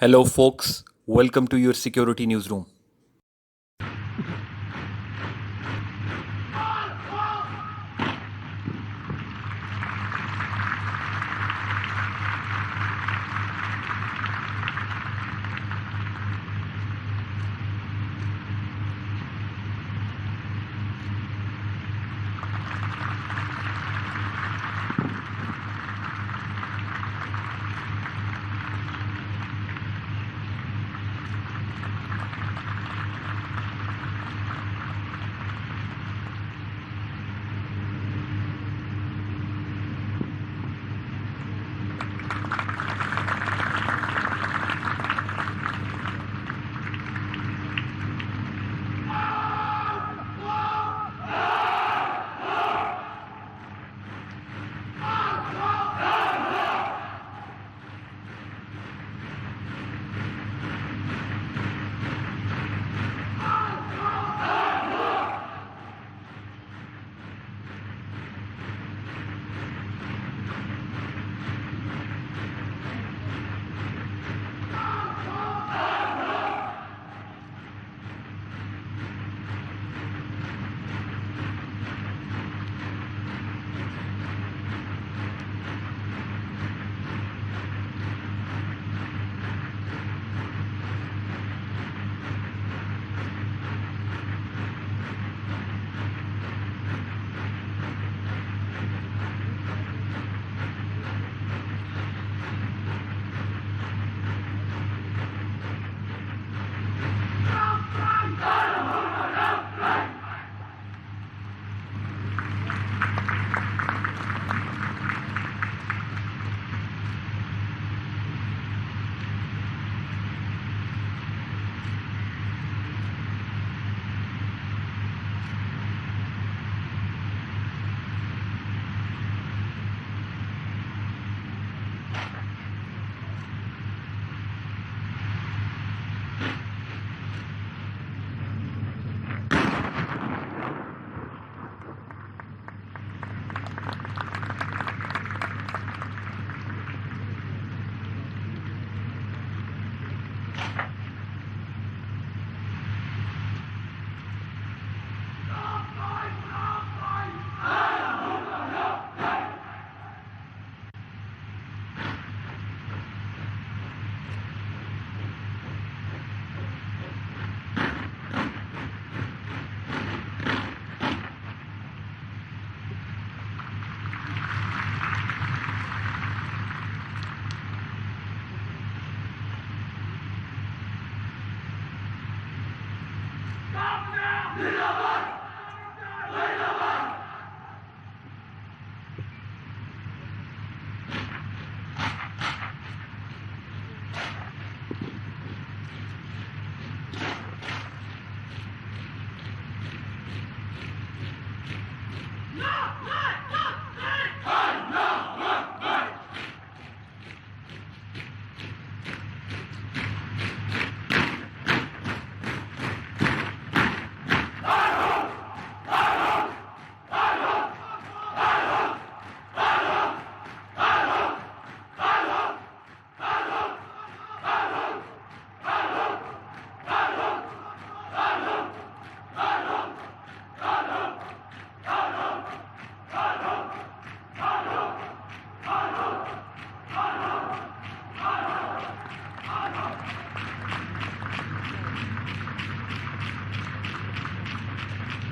Hello, folks. Welcome to your security newsroom.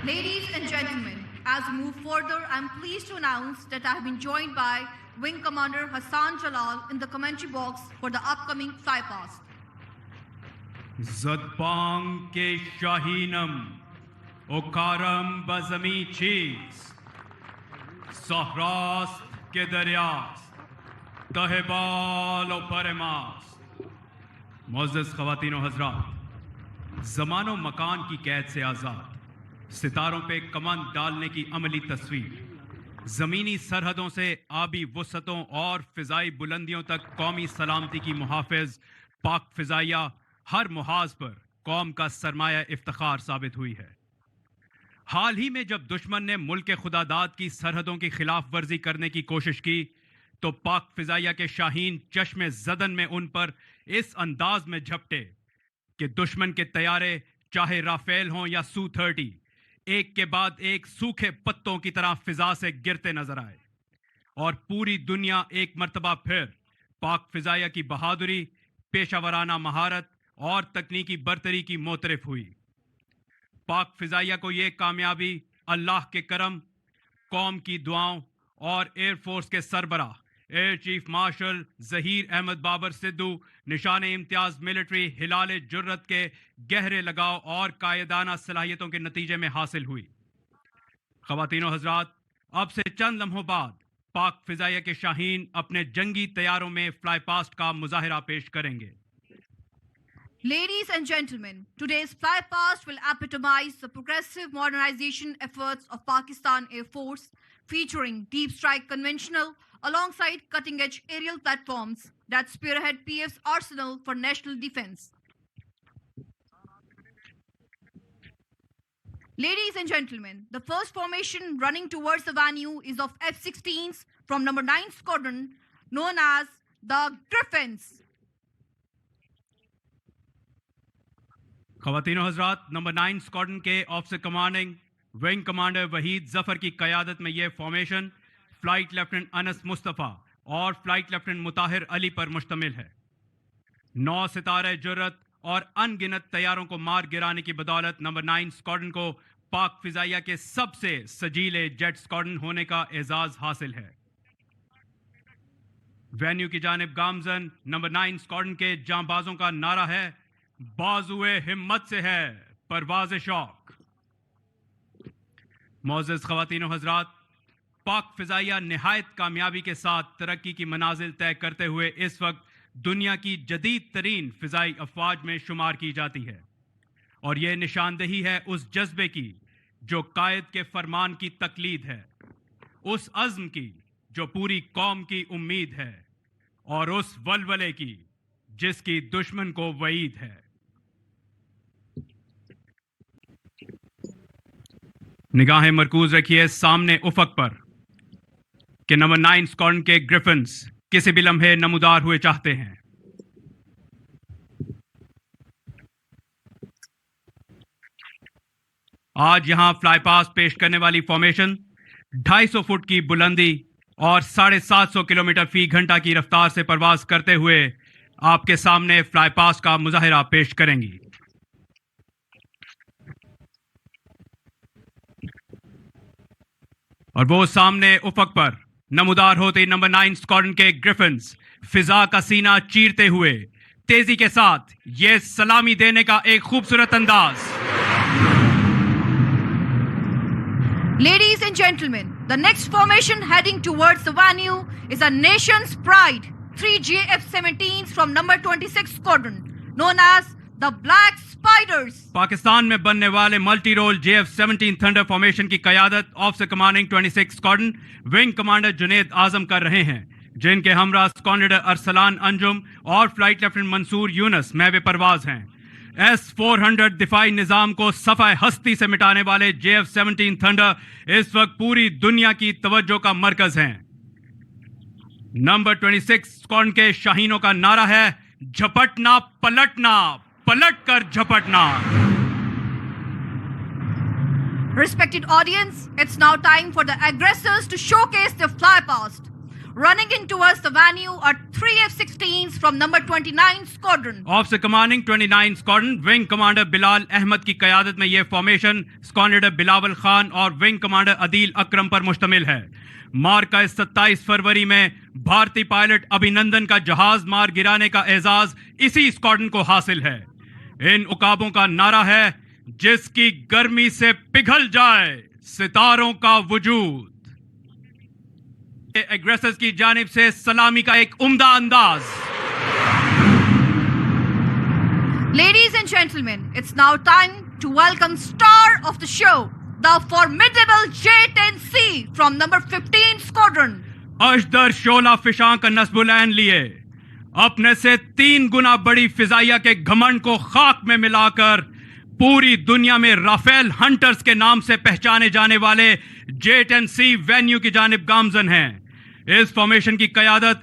Ladies and gentlemen, as we move further, I'm pleased to announce that I have been joined by Wing Commander Hassan Jalal in the commentary box for the upcoming flypast. Zadbang ke Shahinam, Okaram Bazami Cheeks, Sahrast ke Daryas, Tahebal o Paremas. معزز خواتین و حضرات، زمان و مکان کی قید سے آزاد، ستاروں پہ کمان ڈالنے کی عملی تصویر، زمینی سرحدوں سے آبی وسعتوں اور فضائی بلندیوں تک قومی سلامتی کی محافظ پاک فضائیہ ہر محاذ پر قوم کا سرمایہ افتخار ثابت ہوئی ہے۔ حال ہی میں جب دشمن نے ملک خدا داد کی سرحدوں کی خلاف ورزی کرنے کی کوشش کی تو پاک فضائیہ کے شاہین چشم زدن میں ان پر اس انداز میں جھپٹے کہ دشمن کے طیارے چاہے رافیل ہوں یا سو-30 ایک کے بعد ایک سوکھے پتوں کی طرح فضا سے گرتے نظر آئے، اور پوری دنیا ایک مرتبہ پھر پاک فضائیہ کی بہادری، پیشہ ورانہ مہارت اور تکنیکی برتری کی معترف ہوئی۔ پاک فضائیہ کو یہ کامیابی اللہ کے کرم، قوم کی دعاؤں اور ایئر فورس کے سربراہ air chief marshal Zaheer Ahmed Babar Sidhu نشان امتیاز ملٹری ہلال جرت کے گہرے لگاؤ اور قائدانہ صلاحیتوں کے نتیجے میں حاصل ہوئی۔ خواتین و حضرات، اب سے چند لمحوں بعد پاک فضائیہ کے شاہین اپنے جنگی طیاروں میں فلائی پاسٹ کا مظاہرہ پیش کریں گے۔ Ladies and gentlemen, today's flypast will epitomize the progressive modernization efforts of Pakistan Air Force, featuring deep strike conventional alongside cutting-edge aerial platforms that spearhead PF's arsenal for national defense. Ladies and gentlemen, the first formation running towards the venue is of F-16s from number 9 Squadron, known as the Griffins. خواتین و حضرات، number 9 squadron کے officer commanding wing commander Waheed Zafar کی قیادت میں یہ formation flight lieutenant Anas Mustafa اور flight lieutenant مطاہر علی پر مشتمل ہے۔ 9 ستارہ جرت اور ان گنت طیاروں کو مار گرانے کی بدولت نمبر 9 اسکواڈرن کو پاک فضائیہ کے سب سے سجیلے جیٹ اسکواڈرن ہونے کا اعزاز حاصل ہے۔ وینیو کی جانب گامزن نمبر 9 اسکواڈرن کے جانبازوں کا نعرہ ہے، بازوئے ہمت سے ہے پرواز شوق۔ معزز خواتین و حضرات، پاک فضائیہ نہایت کامیابی کے ساتھ ترقی کی منازل طے کرتے ہوئے اس وقت دنیا کی جدید ترین فضائی افواج میں شمار کی جاتی ہے، اور یہ نشاندہی ہے اس جذبے کی جو قائد کے فرمان کی تقلید ہے، اس عزم کی جو پوری قوم کی امید ہے، اور اس ولولے کی جس کی دشمن کو وعید ہے۔ نگاہیں مرکوز رکھیے سامنے افق پر کہ نمبر 9 اسکواڈرن کے گریفنز کسی بھی لمحے نمودار ہوئے چاہتے ہیں۔ آج یہاں فلائی پاس پیش کرنے والی فارمیشن 250 فٹ کی بلندی اور 750 کلومیٹر فی گھنٹہ کی رفتار سے پرواز کرتے ہوئے آپ کے سامنے فلائی پاس کا مظاہرہ پیش کریں گی۔ اور وہ سامنے افق پر نمودار ہوتے نمبر 9 اسکواڈرن کے گریفنز فضا کا سینہ چیرتے ہوئے تیزی کے ساتھ یہ سلامی دینے کا ایک خوبصورت انداز۔ Ladies and gentlemen, the next formation heading towards the venue is a nation's pride, 3 JF-17s from number 26 Squadron, known as the Black Spiders. Pakistan میں بننے والے multi role JF-17 thunder formation کی قیادت officer commanding 26 squadron wing commander Junaid Azam کر رہے ہیں، جن کے ہمراہ اسکواڈرن لیڈر ارسلان انجم اور فلائٹ لیفٹنٹ منصور یونس محو پرواز ہیں۔ S-400 دفاعی نظام کو صفحہ ہستی سے مٹانے والے JF-17 تھنڈر اس وقت پوری دنیا کی توجہ کا مرکز ہیں۔ نمبر 26 اسکواڈرن کے شاہینوں کا نعرہ ہے، جھپٹنا پلٹنا، پلٹ کر جھپٹنا۔ Respected audience, it's now time for the aggressors to showcase their fly past. Running in towards the venue are 3 F-16s from number 29 Squadron. Officer commanding 29 squadron wing commander Bilal Ahmed کی قیادت میں یہ formation squadron leader Bilawal Khan اور wing commander عدیل اکرم پر مشتمل ہے۔ مارکہ 27 فروری میں بھارتی pilot Abhinandan کا جہاز مار گرانے کا اعزاز اسی اسکواڈرن کو حاصل ہے۔ ان عقابوں کا نعرہ ہے، جس کی گرمی سے پگھل جائے ستاروں کا وجود۔ ایگریسرز کی جانب سے سلامی کا ایک عمدہ انداز۔ Ladies and gentlemen, it's now time to welcome star of the show, the formidable J-10C from number 15 Squadron. اشدر شعلہ فشاں کا نصب العین لیے اپنے سے 3 گنا بڑی فضائیہ کے گھمنڈ کو خاک میں ملا کر پوری دنیا میں رافیل ہنٹرز کے نام سے پہچانے جانے والے J-10C وینیو کی جانب گامزن ہیں۔ اس فارمیشن کی قیادت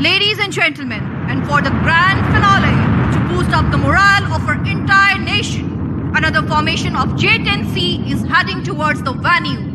Ladies and gentlemen, and for the grand finale, to boost up the morale of our entire nation, another formation of J10C is heading towards the venue.